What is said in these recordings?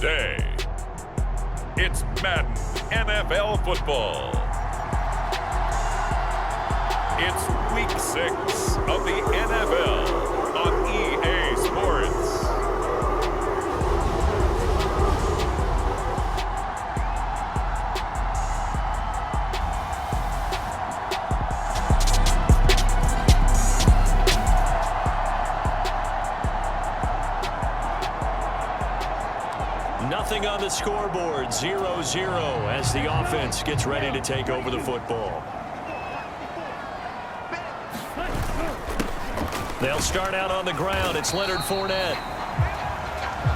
today. It's Madden NFL football. It's week 6 of the NFL on EA Sports. Nothing on the scoreboard, 0-0 as the offense gets ready to take over the football. They'll start out on the ground. It's Leonard Fournette.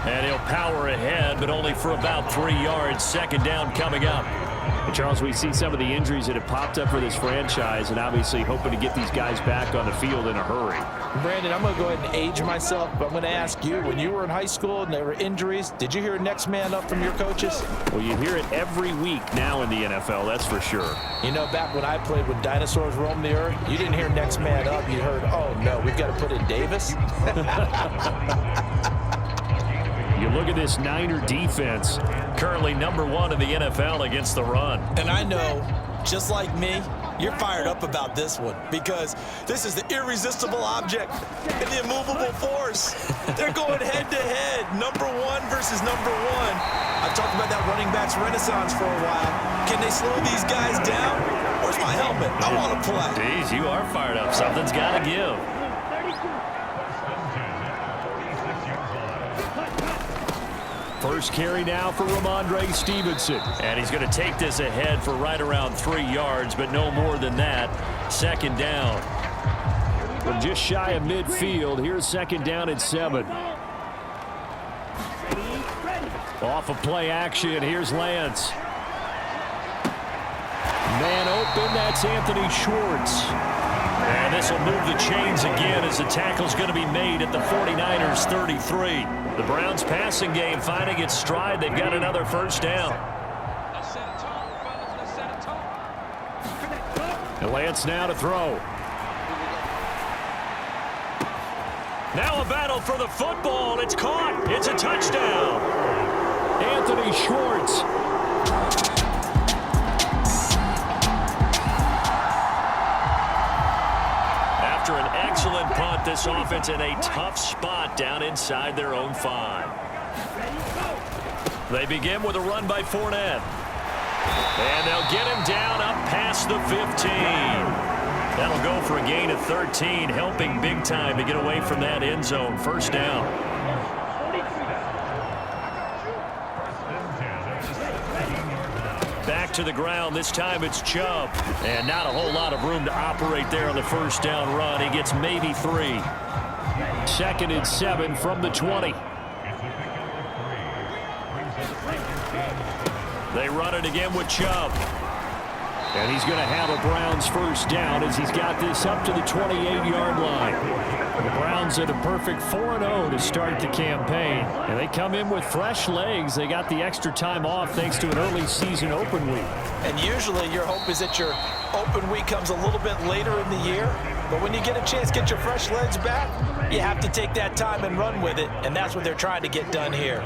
And he'll power ahead, but only for about 3 yards. Second down coming up. And Charles, we see some of the injuries that have popped up for this franchise, and obviously hoping to get these guys back on the field in a hurry. Brandon, I'm going to go ahead and age myself, but I'm going to ask you, when you were in high school and there were injuries, did you hear next man up from your coaches? Well, you hear it every week now in the NFL, that's for sure. You know, back when I played when dinosaurs roamed the earth, you didn't hear next man up. You heard, oh, no, we've got to put in Davis. You look at this Niner defense. Currently #1 in the NFL against the run. And I know, just like me, you're fired up about this one because this is the irresistible object and the immovable force. They're going head-to-head, #1 versus #1. I've talked about that running backs renaissance for a while. Can they slow these guys down? Where's my helmet? I want to play. Jeez, you are fired up. Something's got to give. First carry now for Ramondre Stevenson. And he's going to take this ahead for right around 3 yards, but no more than that. Second down. From just shy of midfield, here's second down and 7. Off of play action, here's Lance. Man open, that's Anthony Schwartz. And this will move the chains again as the tackle's going to be made at the 49ers 33. The Browns passing game finding its stride. They've got another first down. And Lance now to throw. Now a battle for the football. It's caught. It's a touchdown. Anthony Schwartz. After an excellent punt, this offense in a tough spot down inside their own 5. They begin with a run by Fournette. And they'll get him down up past the 15. That'll go for a gain of 13, helping big time to get away from that end zone. First down. Back to the ground. This time it's Chubb. And not a whole lot of room to operate there on the first down run. He gets maybe 3. Second and 7 from the 20. They run it again with Chubb. And he's going to have a Browns first down as he's got this up to the 28-yard line. The Browns at a perfect 4-0 to start the campaign. And they come in with fresh legs. They got the extra time off thanks to an early season open week. And usually your hope is that your open week comes a little bit later in the year. But when you get a chance to get your fresh legs back, you have to take that time and run with it. And that's what they're trying to get done here.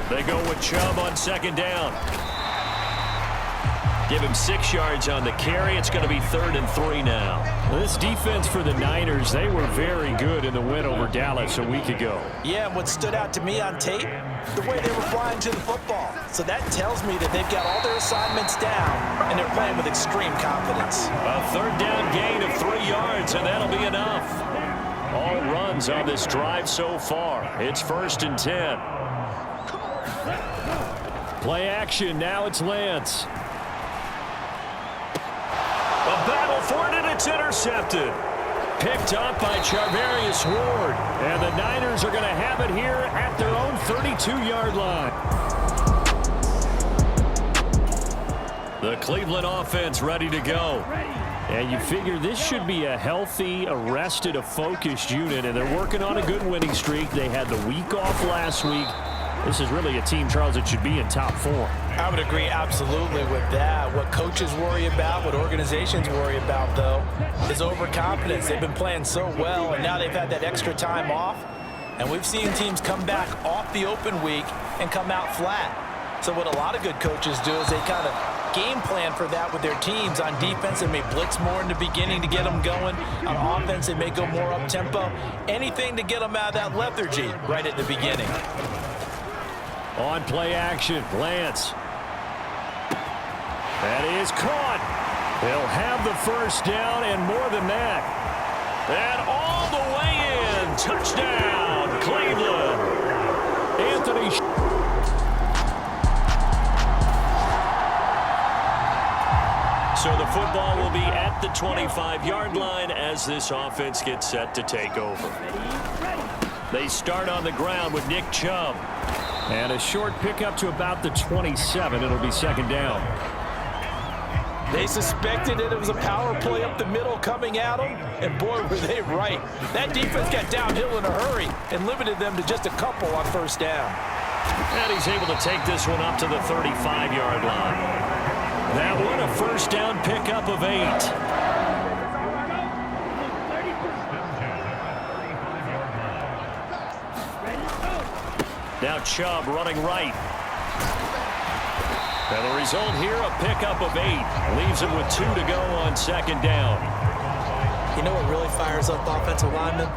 They go with Chubb on second down. Give him 6 yards on the carry. It's going to be 3rd and 3 now. This defense for the Niners, they were very good in the win over Dallas a week ago. Yeah, and what stood out to me on tape, the way they were flying to the football. So that tells me that they've got all their assignments down, and they're playing with extreme confidence. A 3rd down gain of 3 yards, and that'll be enough. All runs on this drive so far. It's 1st and 10. Play action, now it's Lance. A battle for it, and it's intercepted. Picked up by Charvarius Ward. And the Niners are going to have it here at their own 32-yard line. The Cleveland offense ready to go. And you figure this should be a healthy, a rested, a focused unit, and they're working on a good winning streak. They had the week off last week. This is really a team, Charles, that should be in top form. I would agree absolutely with that. What coaches worry about, what organizations worry about, though, is overconfidence. They've been playing so well, and now they've had that extra time off. And we've seen teams come back off the open week and come out flat. So what a lot of good coaches do is they kind of game plan for that with their teams. On defense, they may blitz more in the beginning to get them going. On offense, they may go more up-tempo. Anything to get them out of that lethargy right at the beginning. On play action, Lance. That is caught. They'll have the first down and more than that. And all the way in. Touchdown, Cleveland. Anthony. So the football will be at the 25-yard line as this offense gets set to take over. They start on the ground with Nick Chubb. And a short pickup to about the 27. It'll be second down. They suspected that it was a power play up the middle coming at them, and boy, were they right. That defense got downhill in a hurry and limited them to just a couple on first down. And he's able to take this one up to the 35-yard line. That one, a first down pickup of 8. Now Chubb running right. And the result here, a pickup of 8. Leaves him with 2 to go on second down. You know what really fires up offensive linemen?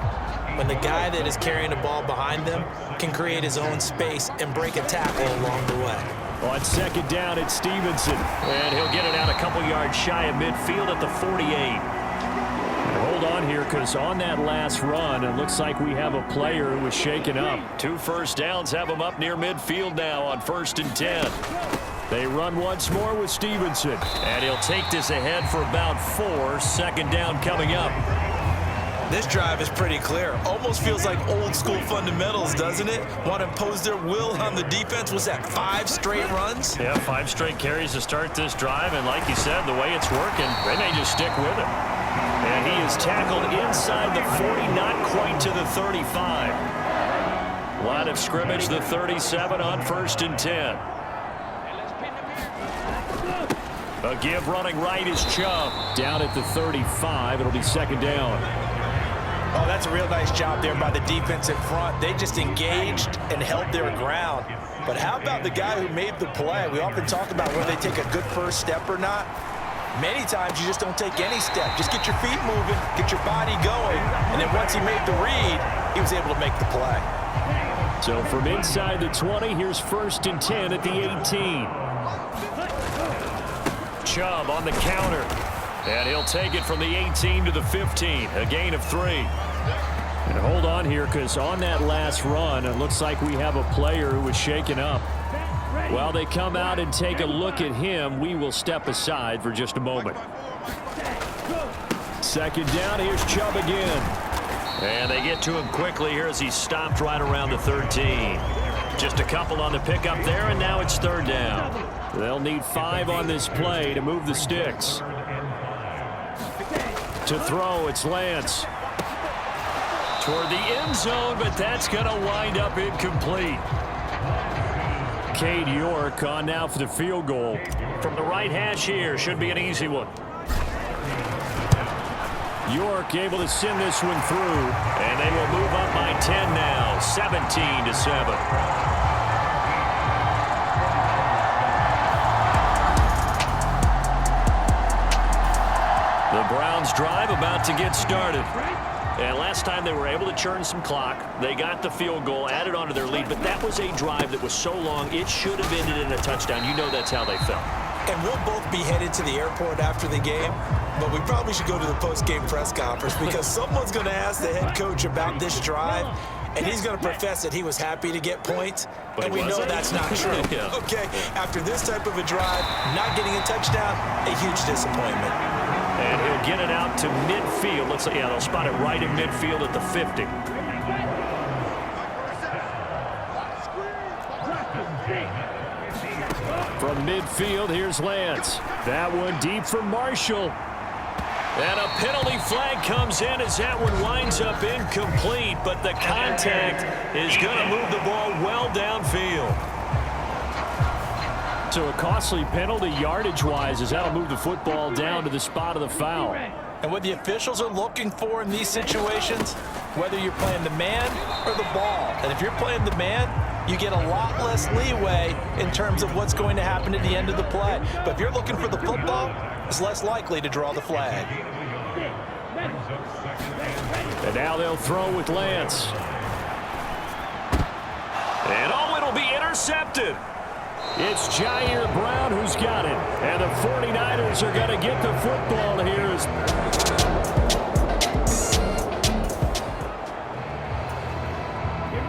When the guy that is carrying the ball behind them can create his own space and break a tackle along the way. On second down, it's Stevenson. And he'll get it out a couple yards shy of midfield at the 48. Hold on here, because on that last run, it looks like we have a player who was shaken up. 2 first downs have him up near midfield now on 1st and 10. They run once more with Stevenson. And he'll take this ahead for about 4. Second down coming up. This drive is pretty clear. Almost feels like old school fundamentals, doesn't it? Want to impose their will on the defense. Was that 5 straight runs? Yeah, 5 straight carries to start this drive. And like you said, the way it's working, they may just stick with it. And he is tackled inside the 40, not quite to the 35. Line of scrimmage, the 37 on 1st and 10. A give running right is Chubb. Down at the 35. It'll be second down. Oh, that's a real nice job there by the defense in front. They just engaged and held their ground. But how about the guy who made the play? We often talk about whether they take a good first step or not. Many times you just don't take any step. Just get your feet moving, get your body going, and then once he made the read, he was able to make the play. So from inside the 20, here's 1st and 10 at the 18. Chubb on the counter. And he'll take it from the 18 to the 15. A gain of 3. And hold on here, because on that last run, it looks like we have a player who was shaken up. While they come out and take a look at him, we will step aside for just a moment. Second down, here's Chubb again. And they get to him quickly here as he's stopped right around the 13. Just a couple on the pickup there, and now it's 3rd down. They'll need 5 on this play to move the sticks. To throw, it's Lance. Toward the end zone, but that's going to wind up incomplete. Cade York on now for the field goal. From the right hash here, should be an easy one. York able to send this one through. And they will move up by 10 now, 17-7. The Browns drive about to get started. And last time they were able to churn some clock. They got the field goal, added onto their lead, but that was a drive that was so long it should have ended in a touchdown. You know that's how they felt. And we'll both be headed to the airport after the game, but we probably should go to the post-game press conference because someone's going to ask the head coach about this drive, and he's going to profess that he was happy to get points, but and we know that's not true. Yeah. Okay, after this type of a drive, not getting a touchdown, a huge disappointment. And he'll get it out to midfield. Let's say, yeah, they'll spot it right in midfield at the 50. From midfield, here's Lance. That one deep for Marshall. And a penalty flag comes in as that one winds up incomplete, but the contact is going to move the ball well downfield. So a costly penalty yardage-wise as that'll move the football down to the spot of the foul. And what the officials are looking for in these situations, whether you're playing the man or the ball. And if you're playing the man, you get a lot less leeway in terms of what's going to happen at the end of the play. But if you're looking for the football, it's less likely to draw the flag. And now they'll throw with Lance. And it'll be intercepted. It's Jair Brown who's got it. And the 49ers are going to get the football here.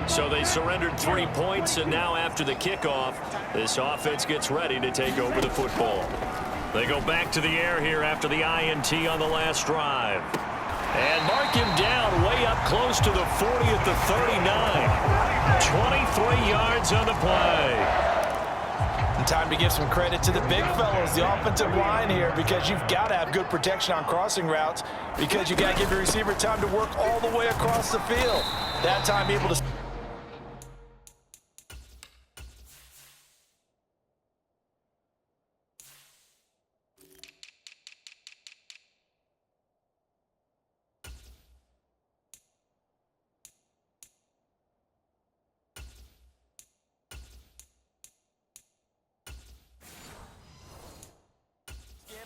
So they surrendered 3 points, and now after the kickoff, this offense gets ready to take over the football. They go back to the air here after the INT on the last drive. And mark him down way up close to the 40 at the 39. 23 yards on the play. And time to give some credit to the big fellows, the offensive line here, because you've got to have good protection on crossing routes, because you got to give the receiver time to work all the way across the field. That time able to...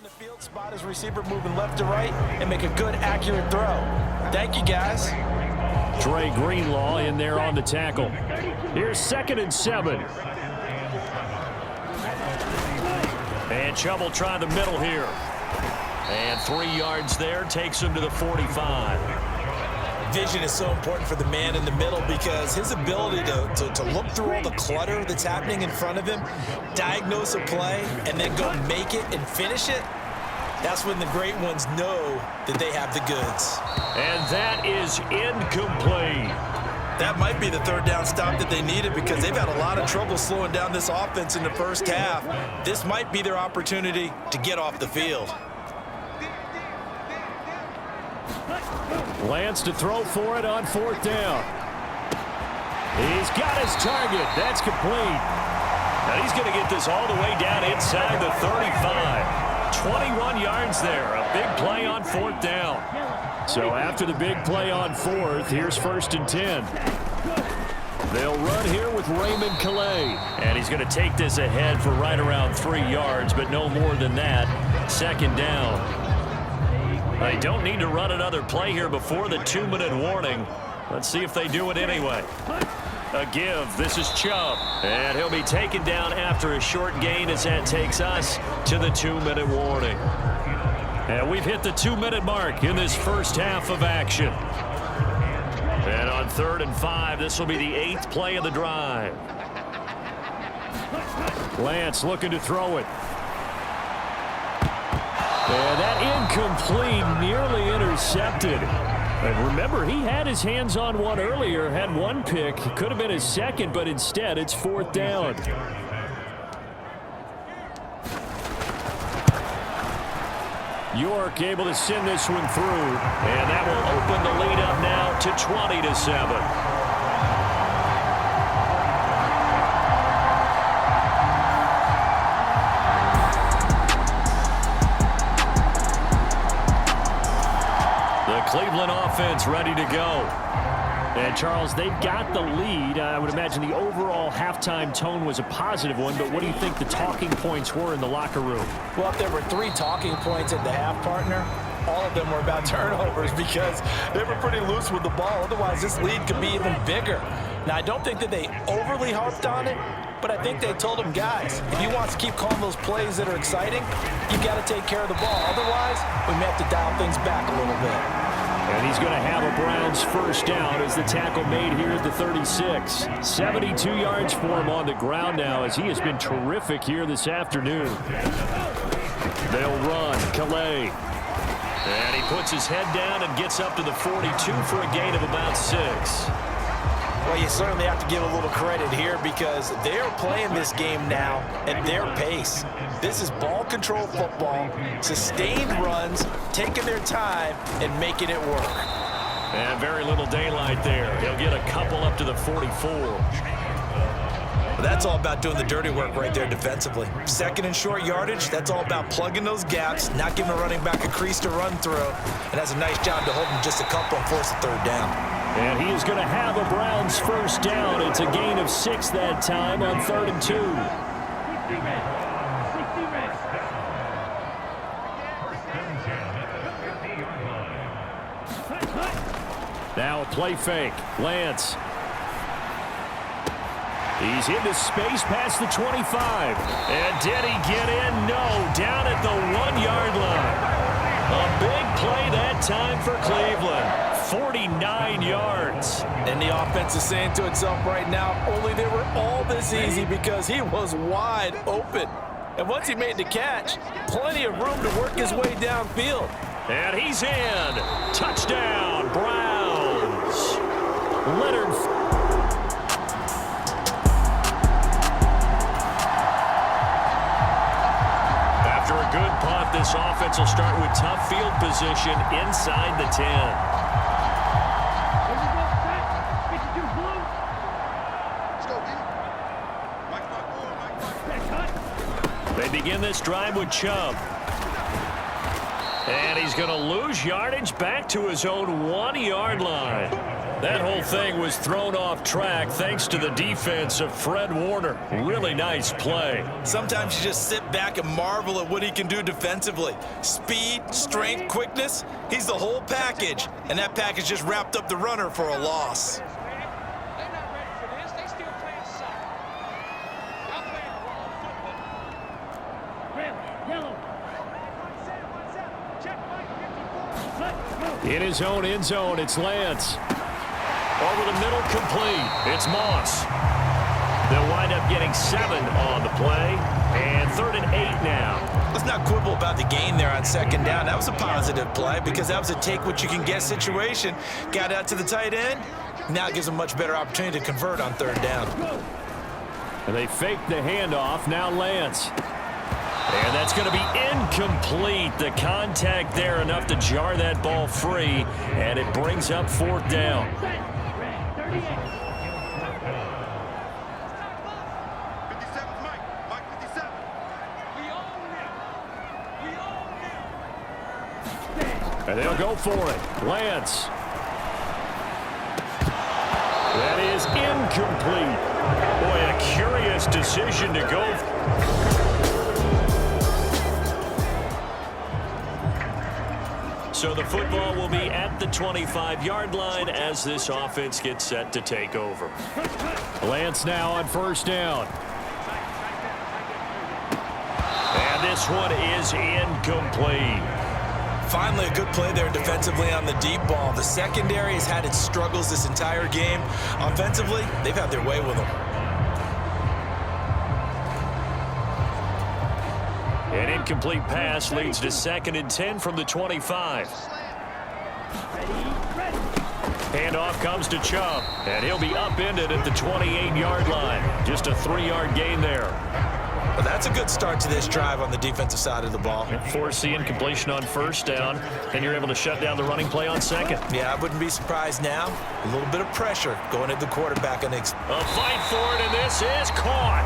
the field, spot his receiver moving left to right, and make a good, accurate throw. Thank you, guys. Dre Greenlaw in there on the tackle. Here's 2nd and 7. And Chubb will try the middle here. And 3 yards there, takes him to the 45. Vision is so important for the man in the middle because his ability to look through all the clutter that's happening in front of him, diagnose a play, and then go make it and finish it, that's when the great ones know that they have the goods. And that is incomplete. That might be the third down stop that they needed because they've had a lot of trouble slowing down this offense in the first half. This might be their opportunity to get off the field. Lance to throw for it on 4th down. He's got his target. That's complete. Now he's going to get this all the way down inside the 35. 21 yards there. A big play on 4th down. So after the big play on 4th, here's 1st and 10. They'll run here with Raymond Calais. And he's going to take this ahead for right around 3 yards, but no more than that. 2nd down. They don't need to run another play here before the 2-minute warning. Let's see if they do it anyway. A give. This is Chubb. And he'll be taken down after a short gain as that takes us to the 2-minute warning. And we've hit the 2-minute mark in this first half of action. And on 3rd and 5, this will be the 8th play of the drive. Lance looking to throw it. And that incomplete, nearly intercepted. And remember, he had his hands on one earlier, had one pick. It could have been his second, but instead it's 4th down. York able to send this one through. And that will open the lead up now to 20-7. Cleveland offense ready to go. And, Charles, they've got the lead. I would imagine the overall halftime tone was a positive one, but what do you think the talking points were in the locker room? Well, if there were 3 talking points at the half, partner, all of them were about turnovers because they were pretty loose with the ball. Otherwise, this lead could be even bigger. Now, I don't think that they overly harped on it, but I think they told them, guys, if you want to keep calling those plays that are exciting, you got to take care of the ball. Otherwise, we may have to dial things back a little bit. And he's going to have a Browns first down as the tackle made here at the 36. 72 yards for him on the ground now as he has been terrific here this afternoon. They'll run. Calais. And he puts his head down and gets up to the 42 for a gain of about 6. Well, you certainly have to give a little credit here because they're playing this game now at their pace. This is ball control football, sustained runs, taking their time and making it work. And very little daylight there. He'll get a couple up to the 44. That's all about doing the dirty work right there defensively. 2nd and short yardage, that's all about plugging those gaps, not giving a running back a crease to run through, and has a nice job to hold him just a couple and force a 3rd down. And he is going to have a Browns first down. It's a gain of 6 that time on 3rd and 2. Now a play fake. Lance. He's into space past the 25. And did he get in? No. Down at the 1-yard line. A big play that time for Cleveland. 49 yards. And the offense is saying to itself right now, only they were all this easy because he was wide open. And once he made the catch, plenty of room to work his way downfield. And he's in. Touchdown, Browns. Leonard. After a good punt, this offense will start with tough field position inside the 10. They begin this drive with Chubb. And he's going to lose yardage back to his own 1-yard line. That whole thing was thrown off track thanks to the defense of Fred Warner. Really nice play. Sometimes you just sit back and marvel at what he can do defensively. Speed, strength, quickness, he's the whole package. And that package just wrapped up the runner for a loss. In his own end zone, it's Lance. Over the middle, complete. It's Moss. They'll wind up getting 7 on the play. And 3rd and 8 now. Let's not quibble about the gain there on 2nd down. That was a positive play because that was a take-what-you-can-get situation. Got out to the tight end. Now it gives them a much better opportunity to convert on 3rd down. And they fake the handoff. Now Lance. And that's going to be incomplete. The contact there enough to jar that ball free. And it brings up 4th down. And they'll go for it. Lance. That is incomplete. Boy, a curious decision to go. So the football will be at the 25-yard line as this offense gets set to take over. Lance now on 1st down. And this one is incomplete. Finally, a good play there defensively on the deep ball. The secondary has had its struggles this entire game. Offensively, they've had their way with them. An incomplete pass leads to 2nd and 10 from the 25. Handoff comes to Chubb, and he'll be upended at the 28-yard line. Just a 3-yard gain there. Well, that's a good start to this drive on the defensive side of the ball. Force the incompletion on 1st down, and you're able to shut down the running play on 2nd. Yeah, I wouldn't be surprised now. A little bit of pressure going at the quarterback. A fight for it, and this is caught.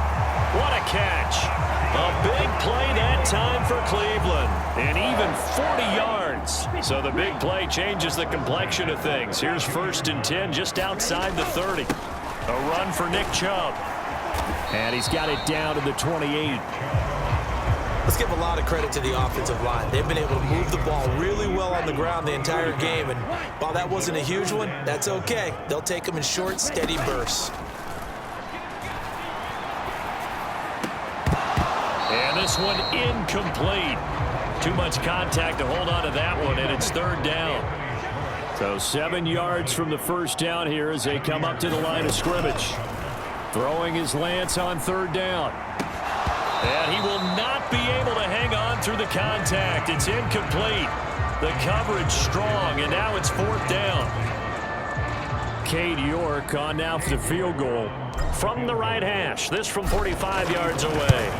What a catch. A big play that time for Cleveland, and even 40 yards. So the big play changes the complexion of things. Here's 1st and 10 just outside the 30. A run for Nick Chubb. And he's got it down to the 28. Let's give a lot of credit to the offensive line. They've been able to move the ball really well on the ground the entire game. And while that wasn't a huge one, that's okay. They'll take them in short, steady bursts. And this one incomplete. Too much contact to hold on to that one, and it's 3rd down. So 7 yards from the 1st down here as they come up to the line of scrimmage. Throwing his Lance on 3rd down. And he will not be able to hang on through the contact. It's incomplete. The coverage strong, and now it's 4th down. Cade York on now for the field goal. From the right hash, this from 45 yards away.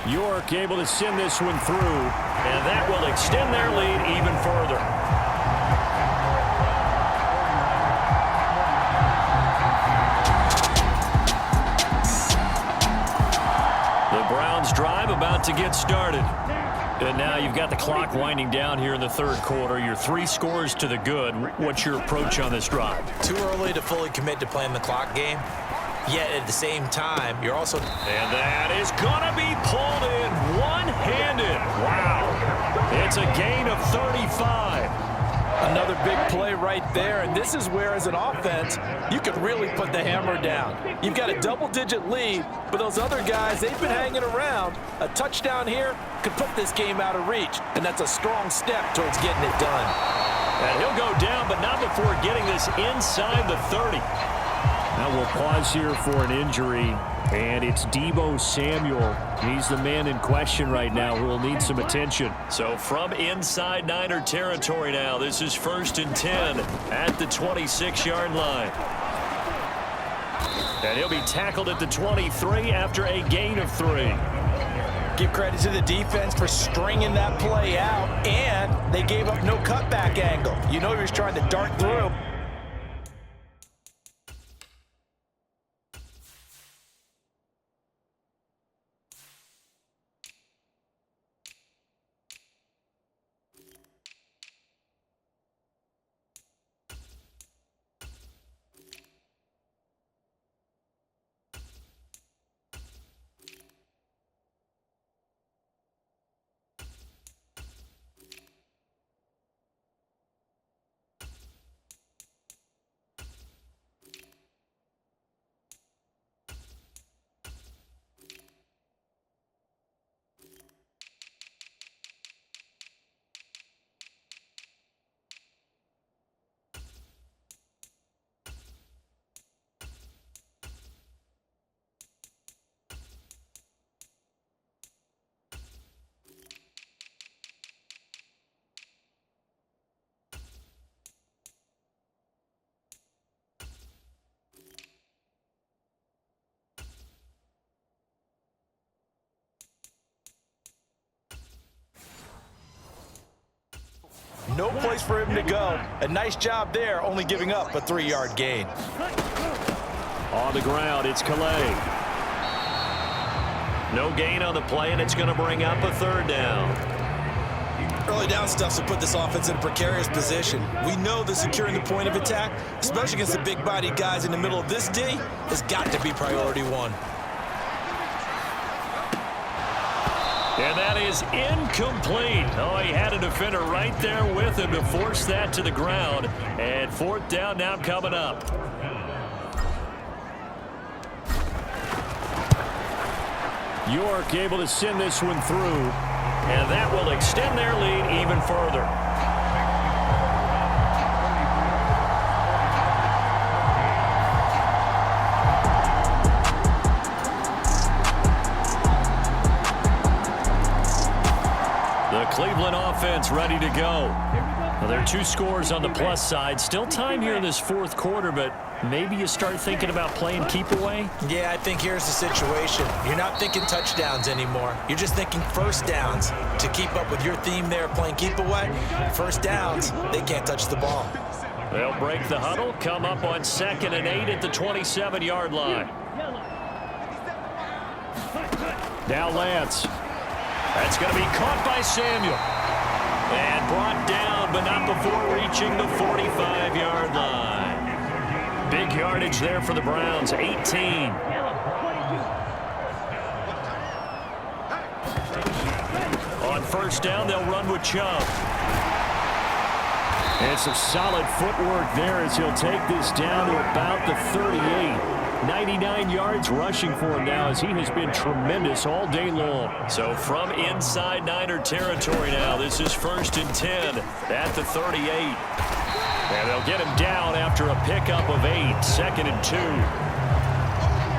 York able to send this one through. And that will extend their lead even further. The Browns drive about to get started. And now you've got the clock winding down here in the third quarter. You're 3 scores to the good. What's your approach on this drive? Too early to fully commit to playing the clock game. Yet at the same time, you're also... And that is going to be pulled in one-handed. Wow. It's a gain of 35. Another big play right there, and this is where, as an offense, you could really put the hammer down. You've got a double-digit lead, but those other guys, they've been hanging around. A touchdown here could put this game out of reach, and that's a strong step towards getting it done. And he'll go down, but not before getting this inside the 30. Now we'll pause here for an injury, and it's Deebo Samuel. He's the man in question right now who will need some attention. So from inside Niner territory now, this is 1st and 10 at the 26-yard line. And he'll be tackled at the 23 after a gain of 3. Give credit to the defense for stringing that play out, and they gave up no cutback angle. You know he was trying to dart through. No place for him to go. A nice job there, only giving up a 3-yard gain. On the ground, it's Calais. No gain on the play, and it's going to bring up a 3rd down. Early down stuff to put this offense in a precarious position. We know that securing the point of attack, especially against the big-bodied guys in the middle of this D, has got to be priority 1. And that is incomplete. Oh, he had a defender right there with him to force that to the ground. And 4th down now coming up. York able to send this one through. And that will extend their lead even further. Cleveland offense ready to go. Well, there are 2 scores on the plus side. Still time here in this 4th quarter, but maybe you start thinking about playing keep away? Yeah, I think here's the situation. You're not thinking touchdowns anymore. You're just thinking 1st downs. To keep up with your theme there, playing keep away, 1st downs, they can't touch the ball. They'll break the huddle, come up on 2nd and 8 at the 27-yard line. Now Lance. That's going to be caught by Samuel. And brought down, but not before reaching the 45-yard line. Big yardage there for the Browns, 18. On 1st down, they'll run with Chubb. And some solid footwork there as he'll take this down to about the 38. 99 yards rushing for him now as he has been tremendous all day long. So from inside Niner territory now, this is 1st and 10 at the 38. And they'll get him down after a pickup of 8, 2nd and 2.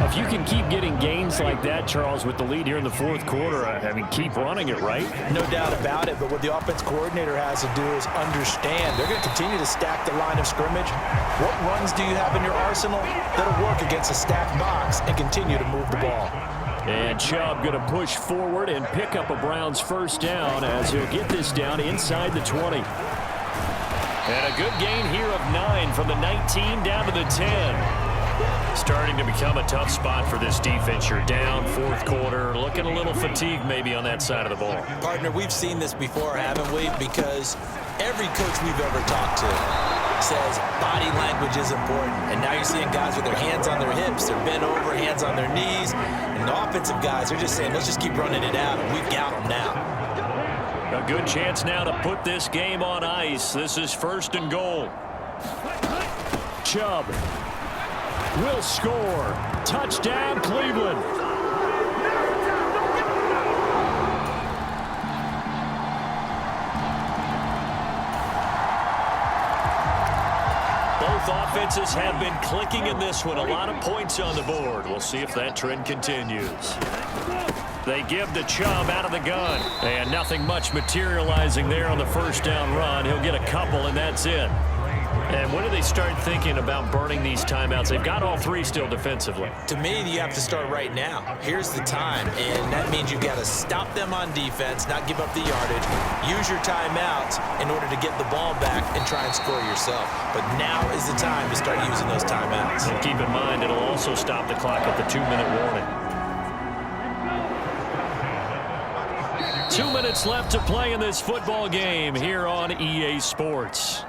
If you can keep getting gains like that, Charles, with the lead here in the 4th quarter, I mean, keep running it, right? No doubt about it, but what the offense coordinator has to do is understand they're going to continue to stack the line of scrimmage. What runs do you have in your arsenal that'll work against a stacked box and continue to move the ball? And Chubb going to push forward and pick up a Browns 1st down as he'll get this down inside the 20. And a good gain here of 9 from the 19 down to the 10. Starting to become a tough spot for this defense. You're down fourth quarter, looking a little fatigued maybe on that side of the ball. Partner, we've seen this before, haven't we? Because every coach we've ever talked to says body language is important. And now you're seeing guys with their hands on their hips, they're bent over, hands on their knees. And the offensive guys are just saying, let's just keep running it out, and we've got them now. A good chance now to put this game on ice. This is 1st and goal. Chubb will score. Touchdown, Cleveland. Both offenses have been clicking in this one. A lot of points on the board. We'll see if that trend continues. They give to Chubb out of the gun. And nothing much materializing there on the first down run. He'll get a couple, and that's it. And when do they start thinking about burning these timeouts? They've got all three still defensively. To me, you have to start right now. Here's the time, and that means you've got to stop them on defense, not give up the yardage, use your timeouts in order to get the ball back and try and score yourself. But now is the time to start using those timeouts. And keep in mind, it'll also stop the clock at the 2-minute warning. 2 minutes left to play in this football game here on EA Sports.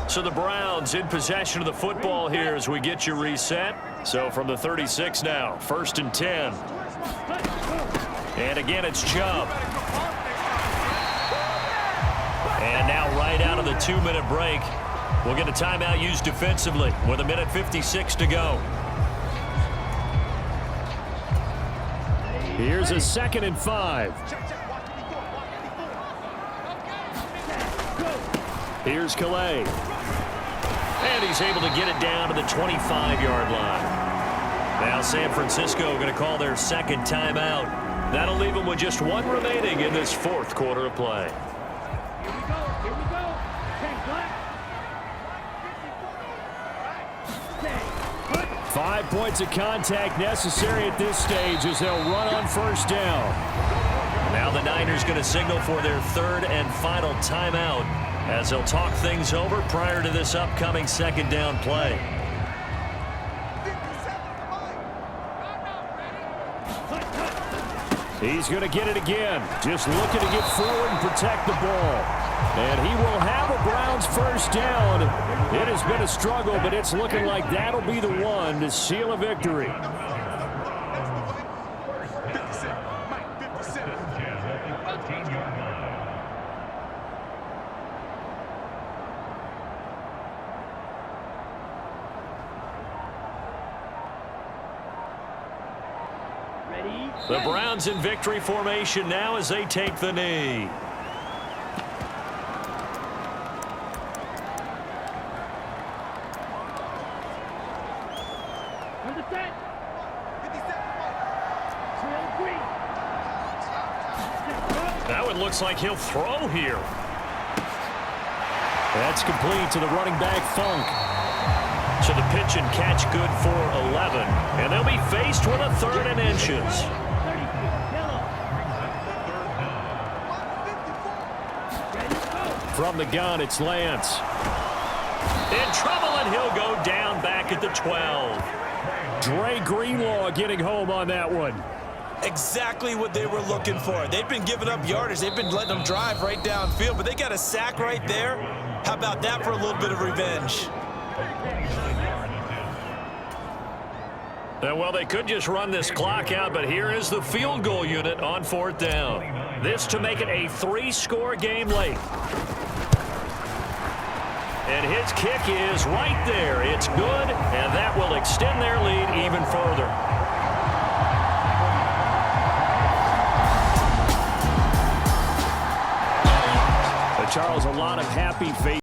So the Browns in possession of the football here as we get you reset. So from the 36 now, 1st and 10. And again, it's Chubb. And now right out of the 2-minute break, we'll get a timeout used defensively with 1:56 to go. Here's a 2nd and 5. Here's Calais. And he's able to get it down to the 25-yard line. Now San Francisco going to call their 2nd timeout. That'll leave them with just one remaining in this 4th quarter of play. Here we go. 5 points of contact necessary at this stage as they'll run on 1st down. Now the Niners going to signal for their 3rd and final timeout as they'll talk things over prior to this upcoming 2nd down play. He's going to get it again. Just looking to get forward and protect the ball. And he will have a Browns 1st down. It has been a struggle, but it's looking like that'll be the one to seal a victory. The Browns in victory formation now as they take the knee. Now it looks like he'll throw here. That's complete to the running back, Funk. So the pitch and catch good for 11. And they'll be faced with a 3rd and inches. From the gun, it's Lance. In trouble, and he'll go down back at the 12. Dre Greenlaw getting home on that one. Exactly what they were looking for. They've been giving up yardage. They've been letting them drive right downfield, but they got a sack right there. How about that for a little bit of revenge? Well, they could just run this clock out, but here is the field goal unit on 4th down. This to make it a 3-score game late. And his kick is right there. It's good, and that will extend their lead even further. Charles, a lot of happy faces.